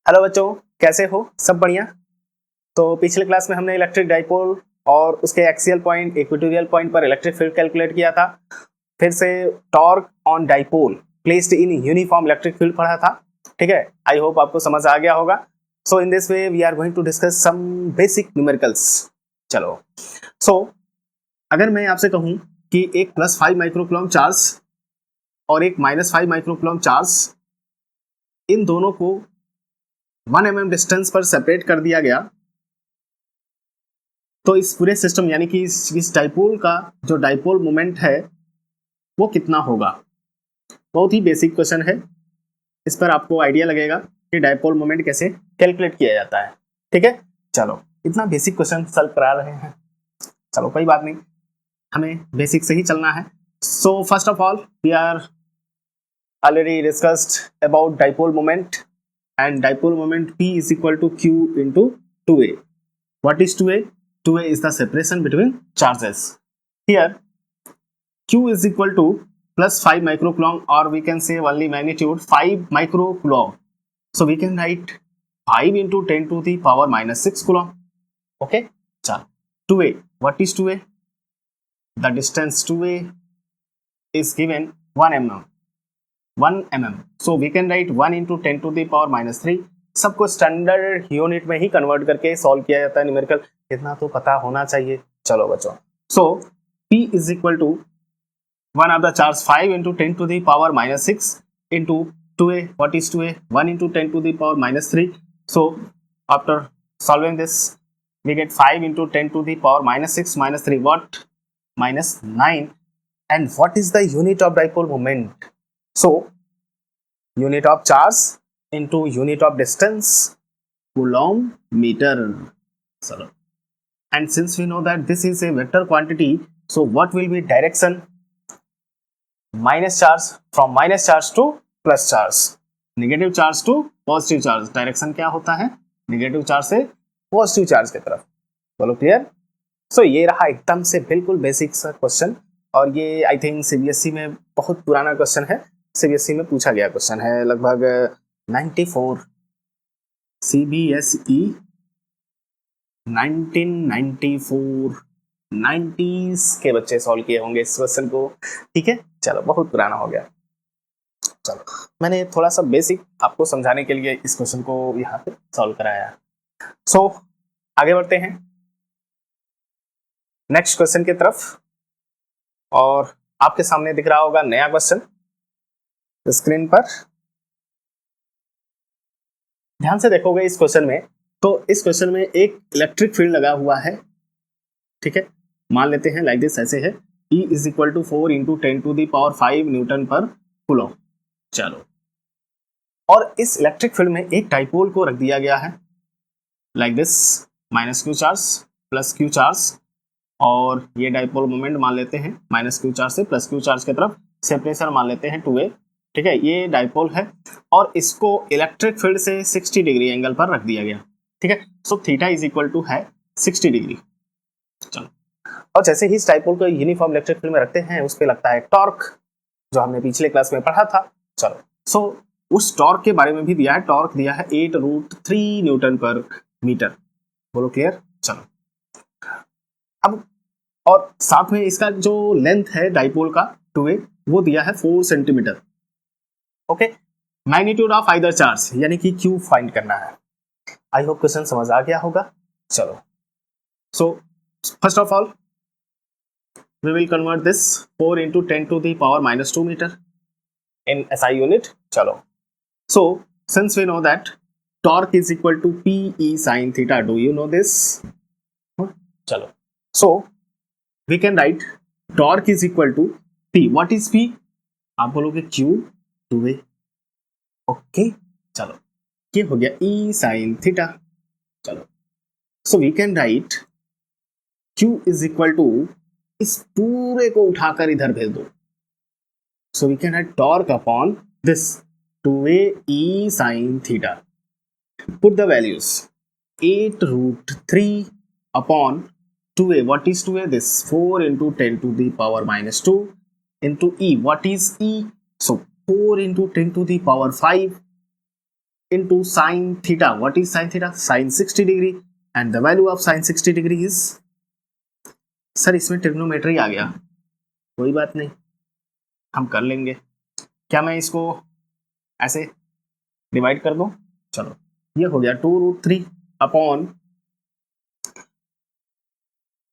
Hello बच्चों, कैसे हो? सब बढ़िया। तो पिछले क्लास में हमने इलेक्ट्रिक डाइपोल और उसके एक्सियल पॉइंट, इक्वेटोरियल पॉइंट पर इलेक्ट्रिक फील्ड कैलकुलेट किया था। फिर से torque on dipole placed in uniform electric field पढ़ा था। ठीक है, आई होप आपको समझ आ गया होगा। So in this way we are going to discuss some basic numericals. चलो, सो अगर मैं आपसे कहूं कि एक +5 माइक्रोकूलम चार्ज और एक -5 माइक्रोकूलम चार्ज, इन दोनों को 1 mm डिस्टेंस पर सेपरेट कर दिया गया, तो इस पूरे सिस्टम यानी कि इस डाइपोल का जो डाइपोल मोमेंट है वो कितना होगा। बहुत ही बेसिक क्वेश्चन है, इस पर आपको आइडिया लगेगा कि डाइपोल मोमेंट कैसे कैलकुलेट किया जाता है। ठीक है, चलो इतना बेसिक क्वेश्चन सॉल्व करा रहे हैं। चलो कोई बात नहीं, हमें बेसिक से ही चलना है। So first of all we are already discussed about dipole moment and dipole moment P is equal to Q into 2A. What is 2A? 2A is the separation between charges. Here Q is equal to +5 microcoulomb, or we can say only magnitude 5 microcoulomb. So we can write 5 into 10 to the power -6 coulomb. Okay, chal 2A. What is 2A? The distance 2A is given 1 mm. 1 mm. So we can write 1 into 10 to the power -3. सबको standard unit में ही convert करके solve किया जाता है numerical, इतना तो पता होना चाहिए। चलो बच्चों, सो P is equal to 1 of the charge 5 into 10 to the power -6 into 2A. What is 2A? 1 into 10 to the power -3. So after solving this we get 5 into 10 to the power -6 -3, what? -9. And what is the unit of dipole moment? So unit of charge into unit of distance, coulomb meter. So, and since we know that this is a vector quantity, so what will be direction? Minus charge, from minus charge to plus charge, negative charge to positive charge. Direction क्या होता है? Negative charge से positive charge की तरफ। बोलो clear? सो ये रहा एकदम से बिल्कुल बेसिक सा क्वेश्चन, और ये आई थिंक सीबीएसई में बहुत पुराना क्वेश्चन है। सीबीएसई में पूछा गया क्वेश्चन है, लगभग 94 सीबीएसई 1994 90s के बच्चे सॉल्व किए होंगे इस क्वेश्चन को। ठीक है, चलो बहुत पुराना हो गया। चलो मैंने थोड़ा सा बेसिक आपको समझाने के लिए इस क्वेश्चन को यहाँ पे सॉल्व कराया। सो आगे बढ़ते हैं नेक्स्ट क्वेश्चन की तरफ, और आपके सामने दिख रहा होगा नया क्वेश्चन स्क्रीन पर। ध्यान से देखोगे इस क्वेश्चन में, तो इस क्वेश्चन में एक इलेक्ट्रिक फील्ड लगा हुआ है। ठीक है, मान लेते हैं लाइक दिस, ऐसे है E is equal to 4 into 10 to the power 5 newton per coulomb. चलो, और इस इलेक्ट्रिक फील्ड में एक डाइपोल को रख दिया गया है like this, -q charge plus q charge, और ये डाइपोल मोमेंट मान लेते हैं -q चार्ज से +q चार्ज की तरफ, सेपरेशन मान लेते हैं 2a। ठीक है, ये डाइपोल है और इसको इलेक्ट्रिक फील्ड से 60 डिग्री एंगल पर रख दिया गया। ठीक है, so theta is equal to है 60 डिग्री। चलो, और जैसे ही इस डाइपोल को यूनिफॉर्म इलेक्ट्रिक फील्ड में रखते हैं, उस पे लगता है टॉर्क, जो हमने पिछले क्लास में पढ़ा था। चलो, सो उस टॉर्क के बारे में भी दिया है, टॉर्क दिया है 8√3 न्यूटन पर मीटर। बोलो क्लियर? चलो, अब और साथ में इसका जो लेंथ है डाइपोल का 2a, वो दिया है 4 centimetre. Okay, magnitude of either charge यानी कि Q फाइंड करना है। आई होप क्वेश्चन समझ आ गया होगा। चलो, सो first of all we will convert this 4 into 10 to the power -2 meter in SI unit. Chalo, so since we know that torque is equal to PE sin theta, do you know this? Chalo, so we can write torque is equal to P. What is P? आप बोलोगे Q 2A। Okay, चलो ये हो गया E sin theta। चलो, so we can write Q is equal to, इस पूरे को उठाकर इधर भेज दो, so we can write torque upon this 2a E sin theta। Put the values, 8√3 upon 2a, what is 2a? This 4 into 10 to the power -2 into E, what is E? So 4 into 10 to the power 5 into sin theta. What is sin theta? Sin 60 degree, and the value of sin 60 degree is, sir इसमें trigonometry आ गया, कोई बात नहीं, हम कर लेंगे। क्या मैं इसको ऐसे डिवाइड कर दूं? चलो, ये हो गया 2√3 upon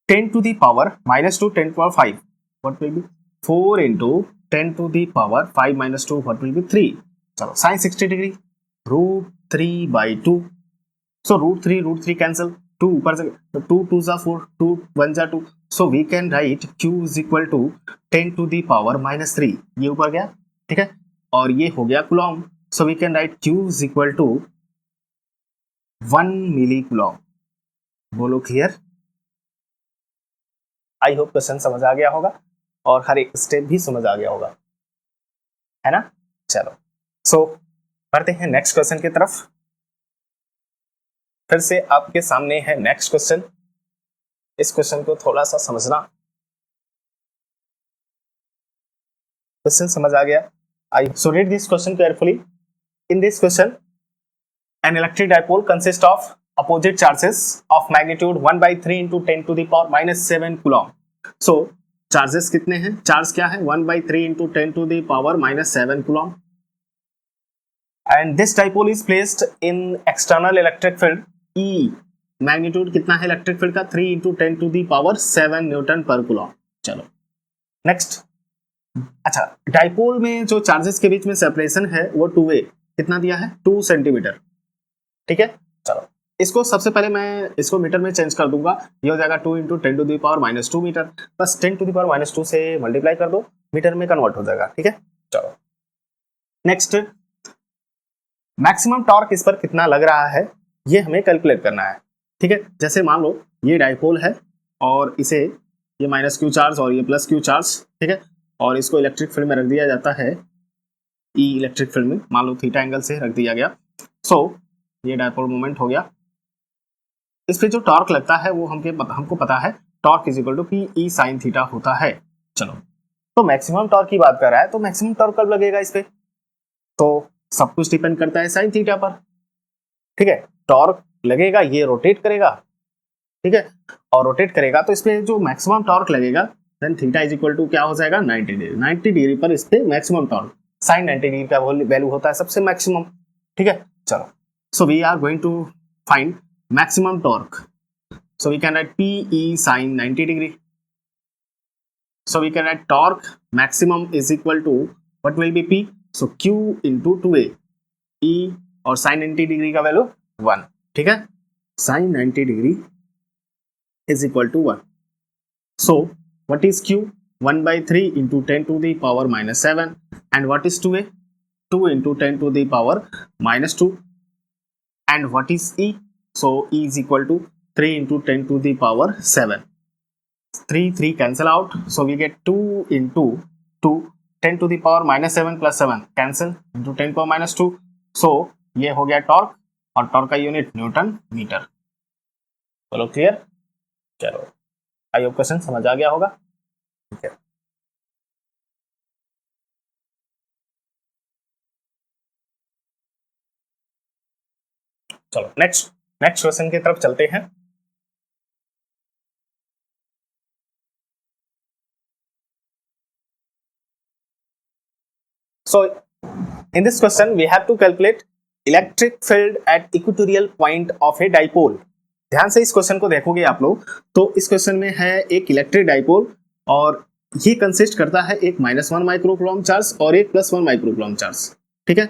10 to the power minus 2 10 to the power 5. What will be 4 into 10 to the power 5 minus 2? What will be 3? चलो, sin 60 degree √3 by 2. So √3 cancel, 2 ऊपर से, 2 2 जा 4, 2 1 जा 2. So we can write Q is equal to 10 to the power minus 3. ये ऊपर गया, ठीक है, और ये हो गया coulomb. So we can write Q is equal to 1 milli coulomb. बोलो क्लियर? आई होप क्वेश्चन समझ आ गया होगा और हर एक स्टेप भी समझ आ गया होगा, है ना? चलो, सो बढ़ते हैं नेक्स्ट क्वेश्चन की तरफ। फिर से आपके सामने है नेक्स्ट क्वेश्चन। इस क्वेश्चन को थोड़ा सा समझना। क्वेश्चन समझ आ गया? I so read this question carefully. In this question, an electric dipole consists of opposite charges of magnitude 1/3 into 10 to the power minus 7 coulomb. So charges कितने हैं? चार्ज क्या है? 1/3 into 10 to the power minus 7 coulomb. And this dipole is placed in external electric field E. Magnitude कितना है electric field का? 3 into 10 to the power 7 Newton per Coulomb. चलो next. अच्छा, dipole में जो चार्जेस के बीच में सेपरेशन है वो 2a, कितना दिया है? 2 सेंटीमीटर, ठीक है। चलो, इसको सबसे पहले मैं इसको मीटर में चेंज कर दूंगा। ये हो जाएगा 2 into 10 to the power minus 2 metre, बस 10 to the power minus 2 से मल्टीप्लाई कर दो, मीटर में कन्वर्ट हो जाएगा, ठीक है। चलो नेक्स्ट, मैक्सिमम टॉर्क इस पर कितना लग रहा है ये हमें कैलकुलेट करना है, ठीक है। जैसे मान लो ये डाइपोल है और इसे ये माइनस क्यू चार्ज और ये प्लस क्यू चार्ज, ठीक है, और इसको इलेक्ट्रिक फील्ड में रख दिया जाता है, ई इलेक्ट्रिक फील्ड में, मान लो थीटा एंगल से रख दिया गया। सो ये डाइपोल मोमेंट हो गया। इस पे जो टॉर्क लगता है वो हमको पता है, torque is equal to P E sine theta होता है। चलो, तो मैक्सिमम टॉर्क की बात कर रहा है, तो मैक्सिमम टॉर्क कब लगेगा इस पे? तो सब कुछ डिपेंड करता है साइन थीटा पर, ठीक है। टॉर्क लगेगा, ये रोटेट करेगा, ठीक है, और रोटेट करेगा तो इस पे जो मैक्सिमम टॉर्क लगेगा, then theta is equal to क्या हो जाएगा? 90 डिग्री। 90 डिग्री पर इस पे मैक्सिमम टॉर्क, साइन 90 डिग्री का वैल्यू होता है सबसे मैक्सिमम, ठीक है। चलो, so we are going to find maximum torque, so we can write P E sin 90 degree. So we can write torque maximum is equal to what will be P? So Q into 2A, E और sin 90 degree का value 1, ठीक है। sin 90 degree is equal to 1. So what is Q? 1/3 into 10 to the power minus 7, and what is 2A? 2 into 10 to the power minus 2, and what is E? So E is equal to 3 into 10 to the power 7. 3 cancel out. So we get 2 into 2, 10 to the power minus 7 plus 7 cancel into 10 power minus 2. So ये हो गया torque, और torque का unit Newton metre. बोलो clear? चलो, आई hope question समझ आ गया होगा, ठीक है। चलो नेक्स्ट क्वेश्चन की तरफ चलते हैं। So in this question we have to calculate electric field at equatorial point of a dipole. ध्यान से इस क्वेश्चन को देखोगे आप लोग, तो इस क्वेश्चन में है एक इलेक्ट्रिक डाइपोल, और ये कंसिस्ट करता है एक -1 माइक्रोकूलम चार्ज और एक +1 माइक्रोकूलम चार्ज, ठीक है।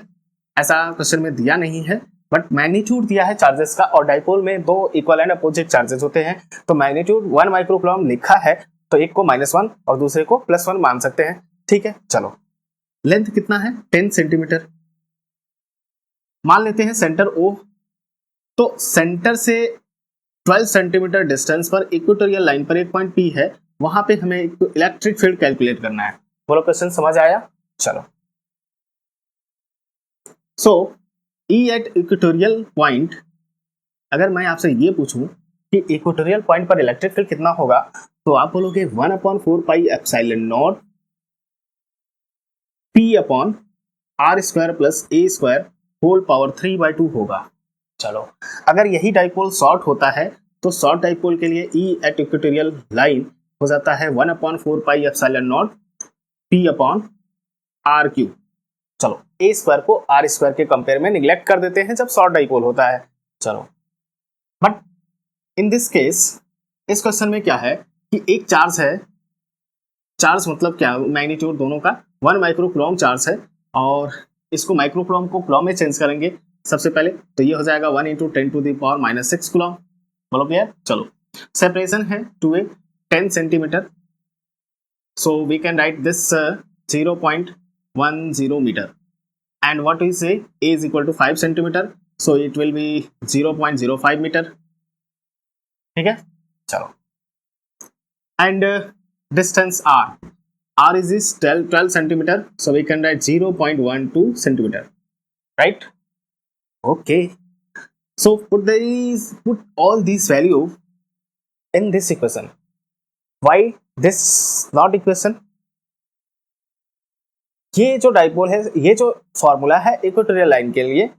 ऐसा क्वेश्चन में दिया नहीं है, बट मैग्नीट्यूड दिया है चार्जेस का, और डाइपोल में दो इक्वल एंड अपोजिट चार्जेस होते हैं, तो मैग्नीट्यूड 1 माइक्रोकूलम लिखा है, तो एक को -1 और दूसरे को +1 मान सकते हैं, ठीक है। चलो, लेंथ कितना है? 10 सेंटीमीटर मान लेते हैं। सेंटर O, तो सेंटर से 12 सेंटीमीटर डिस्टेंस पर इक्वेटोरियल लाइन पर एक पॉइंट P है, वहां पे हमें इलेक्ट्रिक फील्ड कैलकुलेट करना है। बोलो क्वेश्चन समझ आया? चलो, so E at equatorial point, अगर मैं आपसे ये पूछूं कि इक्वेटोरियल पॉइंट पर इलेक्ट्रिक फील्ड कितना होगा, तो आप बोलोगे 1/4 pi epsilon naught P upon R² plus A² whole power 3/2 होगा। चलो, अगर यही डाइपोल शॉर्ट होता है तो शॉर्ट डाइपोल के लिए ई एट इक्वेटोरियल लाइन हो जाता है 1/4 pi epsilon naught P upon R cube. चलो, ए स्क्वायर को आर स्क्वायर के कंपेयर में निग्लेक्ट कर देते हैं जब शॉर्ट डाइपोल होता है। चलो, बट इन दिस केस इस क्वेश्चन में क्या है कि एक चार्ज है, चार्ज मतलब क्या, मैग्नीट्यूड दोनों का 1 माइक्रोकूलम चार्ज है, और इसको माइक्रोकूलम को कूलम में चेंज करेंगे सबसे पहले, तो ये हो जाएगा 1 × 10⁻⁻6 कूलम। बोलो क्लियर? चलो, सेपरेशन है 2a 10 centimetre, so we can write this 0.10 meter, and what we say a is equal to 5 centimeter, so it will be 0.05 meter. ठीक है, चलो, and distance r is 12 centimeter, so we can write 0.12 centimeter, right? Okay, so put all these value in this equation. Why this not equation? ये जो dipole है, ये जो formula है equatorial line के लिए,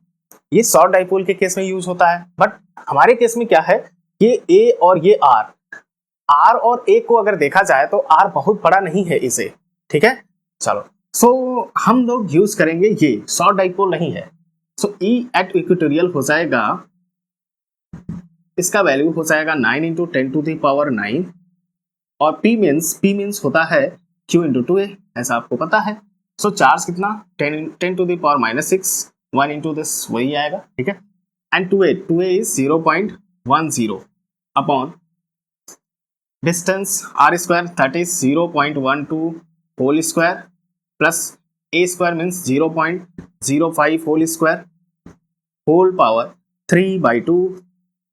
ये शॉर्ट डाइपोल के केस में यूज होता है, बट हमारे केस में क्या है, ये ए और ये आर और ए को अगर देखा जाए तो आर बहुत बड़ा नहीं है इसे, ठीक है। चलो, सो हम लोग यूज करेंगे ये, शॉर्ट डाइपोल नहीं है, सो ई एट इक्वेटोरियल हो जाएगा, इसका वैल्यू हो जाएगा 9 × 10⁻⁹, और P मीन्स होता है Q × 2a, ऐसा आपको पता है। सो चार्ज कितना 10⁻⁻6, 1 into दिस वही आएगा, ठीक है। And 2a is 0.10 upon distance r square, that is 0.12 whole square plus a square means 0.05 whole square whole power 3/2।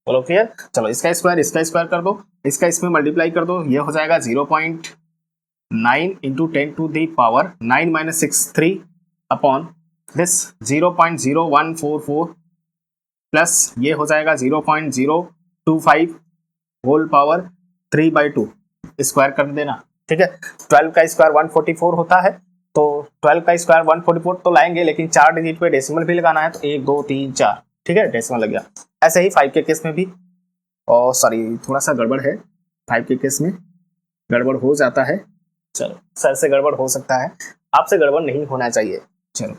बोलो क्लियर? चलो, इसका स्क्वायर कर दो, इसका इसमें मल्टीप्लाई कर दो, ये हो जाएगा 0.9 × 10⁻⁹ अपॉन दिस 0.0144 प्लस ये हो जाएगा 0.025 होल पावर 3/2, स्क्वायर कर देना, ठीक है। 12 का स्क्वायर 144 होता है, तो 12 का स्क्वायर 144 तो लाएंगे, लेकिन 4 डिजिट पे डेसिमल भी लगाना है, तो 1 2 3 4, ठीक है, डेसिमल लग गया। ऐसे ही 5 के केस में भी, और सॉरी थोड़ा सा गड़बड़ है, 5 के केस में गड़बड़ हो जाता है। चलो, सर से गड़बड़ हो सकता है, आपसे गड़बड़ नहीं होना चाहिए। चलो,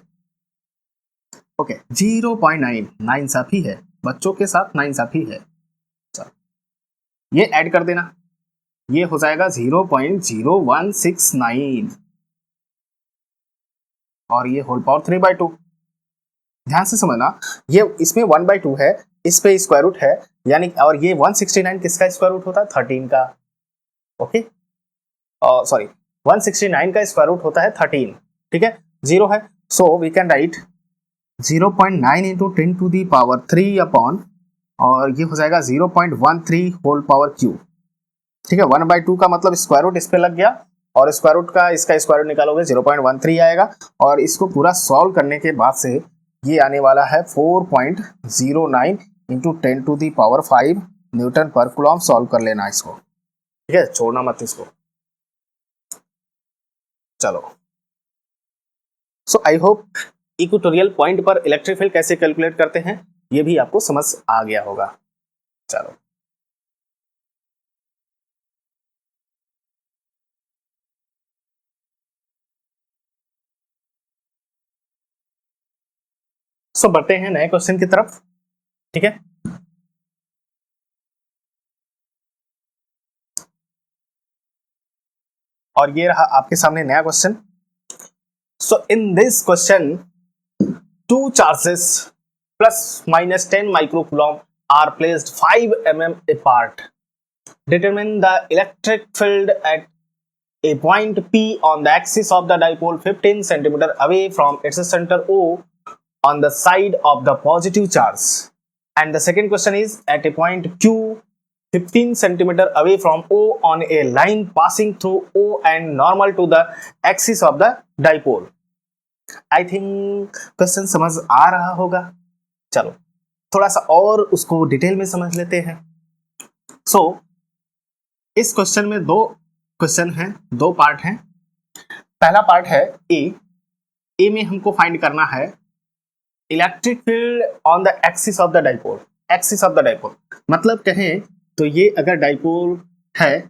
ओके, 0.9 नाइंसाफी है, बच्चों के साथ नाइंसाफी है। चलो, ये ऐड कर देना, ये हो जाएगा 0.0169 और ये होल पावर 3/2। ध्यान से समझना, ये इसमें 1/2 है, इस पे स्क्वायर रूट है, यानी, और ये 169 किसका स्क्वायर रूट होता है? 13 का, ओके, सॉरी 169 का स्क्वायर रूट होता है 13, ठीक है, 0 है, so we can write 0.9 × 10⁻³ upon, और ये हो जाएगा 0.13 होल पावर क्यूब, ठीक है। 1/2 का मतलब स्क्वायर रूट इस पे लग गया, और स्क्वायर रूट का इसका स्क्वायर रूट निकालोगे 0.13 आएगा, और इसको पूरा सॉल्व करने के बाद से ये आने वाला है 4.09 × 10⁵ न्यूटन पर कूलम। सॉल्व कर लेना इसको, ठीक है, छोड़ना मत इसको। चलो, सो आई होप इक्वेटोरियल पॉइंट पर इलेक्ट्रिक फील्ड कैसे कैलकुलेट करते हैं ये भी आपको समझ आ गया होगा। चलो, सो बढ़ते हैं नए क्वेश्चन की तरफ, ठीक है। और ये रहा आपके सामने नया question. So in this question 2 charges plus minus 10 microcoulomb are placed 5 mm apart. Determine the electric field at a point P on the axis of the dipole 15 cm away from its center O on the side of the positive charge. And the second question is at a point Q 15 cm away from O on a line passing through O and normal to the axis of the dipole. I think question समझ आ रहा होगा। चलो, थोड़ा सा और उसको detail में समझ लेते हैं। सो इस क्वेश्चन में 2 क्वेश्चन हैं, 2 पार्ट हैं। पहला पार्ट है ए में हमको फाइंड करना है electric field on the axis of the dipole, axis of the dipole मतलब कहें तो ये अगर डाइपोल है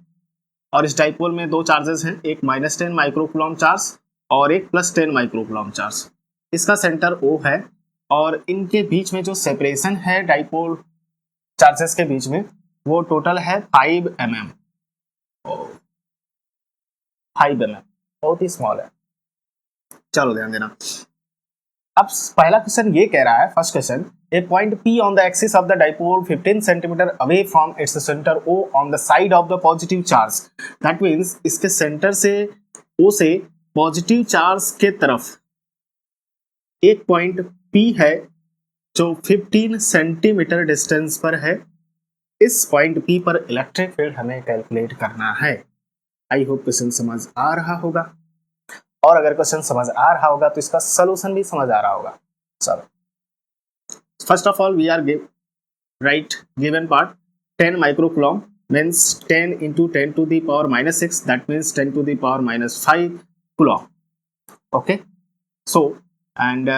और इस डाइपोल में दो चार्जेस हैं, एक -10 माइक्रोकूलम चार्ज और एक +10 माइक्रोकूलम चार्ज, इसका सेंटर O है और इनके बीच में जो सेपरेशन है डाइपोल चार्जेस के बीच में वो टोटल है 5 mm, 5 mm, बहुत ही स्मॉल है। चलो ध्यान देना। अब पहला क्वेश्चन ये कह रहा है, first question, A point P on the axis of the dipole 15 centimetre away from its centre O on the side of the positive charge, that means इसके सेंटर से O से पॉजिटिव चार्ज के तरफ एक पॉइंट P है जो 15 centimetre distance पर है। इस पॉइंट P पर इलेक्ट्रिक फील्ड हमें कैलकुलेट करना है। आई होप क्वेश्चन समझ आ रहा होगा, और अगर क्वेश्चन समझ आ रहा होगा तो इसका सॉल्यूशन भी समझ आ रहा होगा। चलो, first of all we are write given part 10 microcoulomb means 10 into 10 to the power -6, that means 10 to the power -5 coulomb. Okay, so and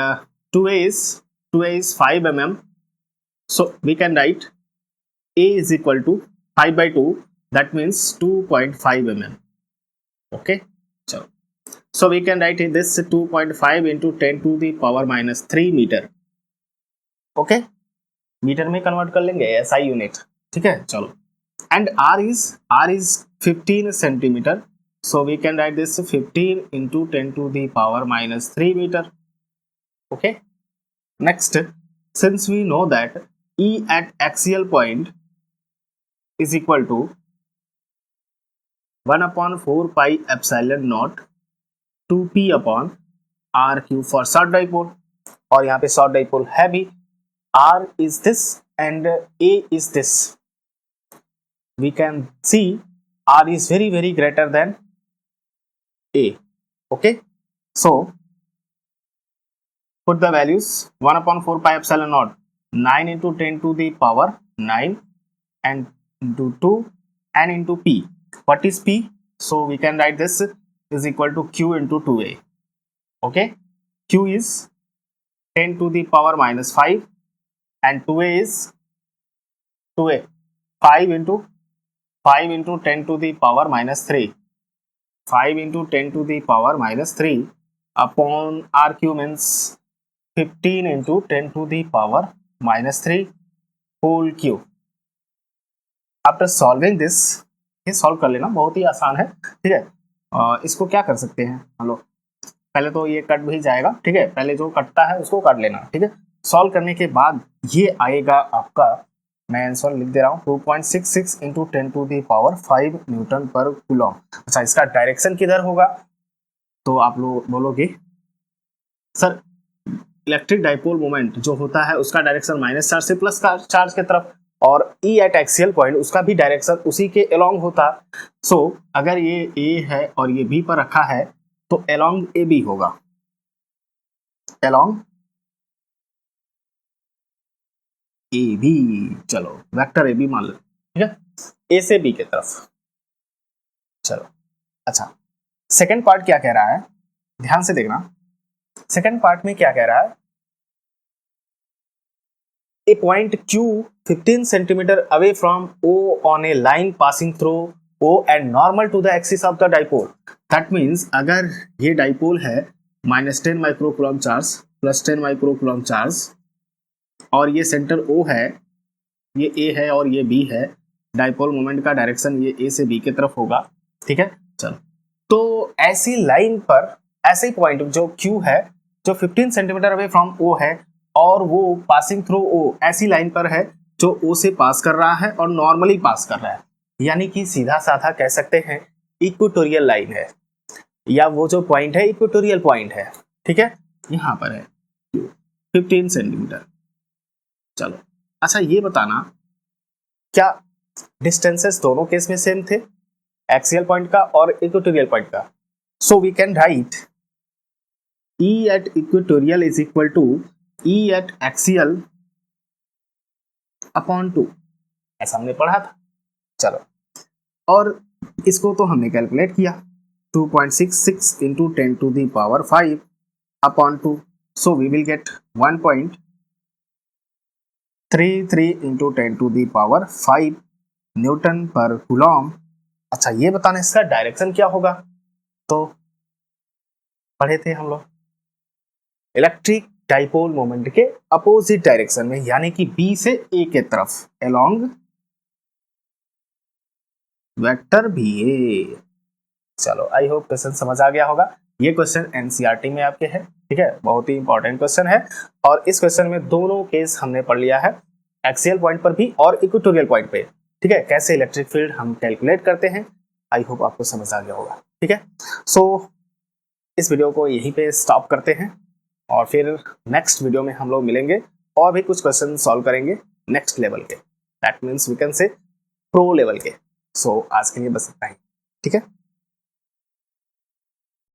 2a is 5 mm, so we can write A is equal to 5/2, that means 2.5 mm. Okay, so we can write this 2.5 into 10 to the power -3 meter. Okay, metre में convert कर लेंगे SI unit, ठीक है। चलो, and R is 15 centimeter, so we can write this 15 into 10 to the power -3 meter. Okay, next, since we know that E at axial point is equal to 1/4 pi epsilon naught 2p upon r cube for short dipole, और यहाँ पे short dipole है भी, R is this and A is this. We can see R is very greater than A. Okay, so put the values 1/4 pi epsilon naught 9 into 10 to the power 9 and into 2 and into P. What is P? So we can write this is equal to Q into 2A. Okay, Q is 10 to the power -5 and 2A is 2A 5 into 10 to the power -3, 5 into 10 to the power -3 upon RQ means 15 into 10 to the power -3 whole cube. After solving this, ये solve कर लेना, बहुत ही आसान है, ठीक है। इसको क्या कर सकते हैं हम लोग, पहले तो ये कट भी जाएगा, ठीक है, पहले जो कटता है उसको काट लेना, ठीक है। सॉल्व करने के बाद ये आएगा आपका, मैं आंसर लिख दे रहा हूँ, 2.66 into 10 to the power 5 newton per coulomb. अच्छा, इसका डायरेक्शन किधर होगा, तो आप लोग बोलोगे सर इलेक्ट्रिक डाइपोल मोमेंट जो होता है उसका डायरेक्शन माइनस चार्ज से प्लस चार्ज की तरफ, और E एट एक्सियल पॉइंट उसका भी डायरेक्शन उसी के अलोंग होता। सो अगर ये A है और ये B पर रखा है तो अलोंग AB होगा, अलोंग AB। चलो, वेक्टर AB मान लो, ठीक है, A से B की तरफ। चलो, अच्छा, सेकंड पार्ट क्या कह रहा है, ध्यान से देखना। सेकंड पार्ट में क्या कह रहा है, a point Q 15 centimeter away from O on a line passing through O and normal to the axis of the dipole. That means अगर ये डाइपोल है -10 माइक्रोकूलम चार्ज +10 माइक्रोकूलम चार्ज और ये सेंटर O है, ये A है और ये B है, डाइपोल मोमेंट का डायरेक्शन ये A से B की तरफ होगा, ठीक है। चलो, तो ऐसी लाइन पर ऐसे पॉइंट जो Q है जो 15 सेंटीमीटर अवे फ्रॉम O है और वो पासिंग थ्रू O ऐसी लाइन पर है जो O से पास कर रहा है और नॉर्मली पास कर रहा है, यानी कि सीधा साधा कह सकते हैं इक्वेटोरियल लाइन है, या वो जो पॉइंट है इक्वेटोरियल पॉइंट है, ठीक है, यहाँ पर है 15 सेंटीमीटर। चलो, अच्छा ये बताना क्या डिस्टेंसेस दोनों केस में सेम थे, एक्सियल पॉइंट का और इक्वेटोरियल पॉइंट का। So we can write E at equatorial is equal to E at axial upon 2, ऐसा हमने पढ़ा था। चलो, और इसको तो हमने कैलकुलेट किया, 2.66 into 10 to the power 5 upon 2। So we will get 1.33 into 10⁵ newton per coulomb. अच्छा, ये बताना इसका डायरेक्शन क्या होगा, तो पढ़े थे हम लोग इलेक्ट्रिक डाइपोल मोमेंट के अपोजिट डायरेक्शन में, यानी कि बी से ए के तरफ, अलोंग वेक्टर बी ए। चलो, आई होप क्वेश्चन समझ आ गया होगा। ये क्वेश्चन एनसीईआरटी में आपके है, ठीक है, बहुत ही इंपॉर्टेंट क्वेश्चन है। और इस क्वेश्चन में दोनों केस हमने पढ़ लिया है, एक्सियल पॉइंट पर भी और इक्वेटोरियल पॉइंट पे, ठीक है, कैसे इलेक्ट्रिक फील्ड हम कैलकुलेट करते हैं। आई होप आपको समझ आ गया होगा, ठीक है। सो इस वीडियो को यहीं पे स्टॉप करते हैं और फिर नेक्स्ट वीडियो में हम लोग मिलेंगे और भी कुछ क्वेश्चन सॉल्व करेंगे नेक्स्ट लेवल के, that means we can say pro level के। सो आज के लिए बस इतना ही, ठीक है।